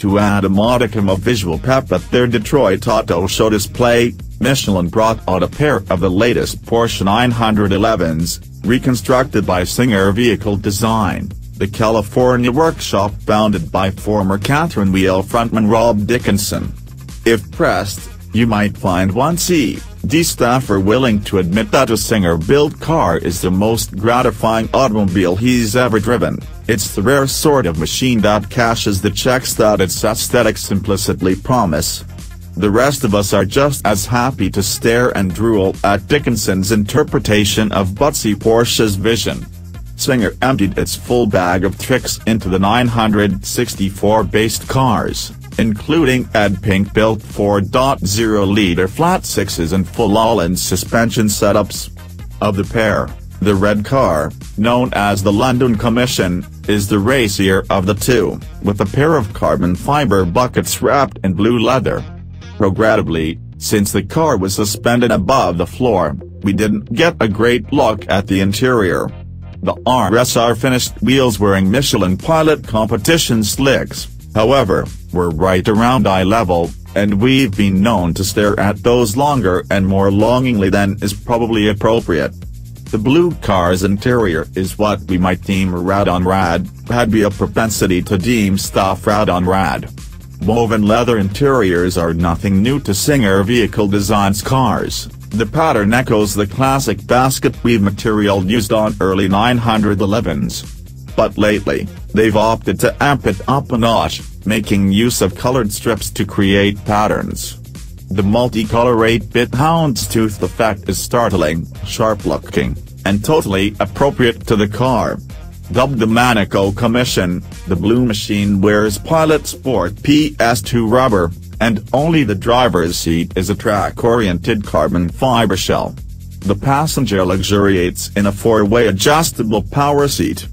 To add a modicum of visual pep at their Detroit Auto Show display, Michelin brought out a pair of the latest Porsche 911s, reconstructed by Singer Vehicle Design, the California workshop founded by former Catherine Wheel frontman Rob Dickinson. If pressed, you might find one C&D staffer willing to admit that a Singer-built car is the most gratifying automobile he's ever driven. It's the rare sort of machine that cashes the checks that its aesthetics implicitly promise. The rest of us are just as happy to stare and drool at Dickinson's interpretation of Butsy Porsche's vision. Singer emptied its full bag of tricks into the 964-based cars, including Ed Pink-built 4.0-liter flat sixes and full all-in suspension setups. Of the pair, the red car, known as the London Commission, is the racier of the two, with a pair of carbon fiber buckets wrapped in blue leather. Regrettably, since the car was suspended above the floor, we didn't get a great look at the interior. The RSR finished wheels wearing Michelin Pilot competition slicks, however, were right around eye level, and we've been known to stare at those longer and more longingly than is probably appropriate. The blue car's interior is what we might deem rad-on-rad, had we a propensity to deem stuff rad-on-rad. Woven leather interiors are nothing new to Singer Vehicle Design's cars. The pattern echoes the classic basket weave material used on early 911s. But lately, they've opted to amp it up a notch, making use of colored strips to create patterns. The multicolor 8-bit houndstooth effect is startling, sharp-looking, and totally appropriate to the car. Dubbed the Monaco Commission, the blue machine wears Pilot Sport PS2 rubber, and only the driver's seat is a track-oriented carbon fiber shell. The passenger luxuriates in a 4-way adjustable power seat.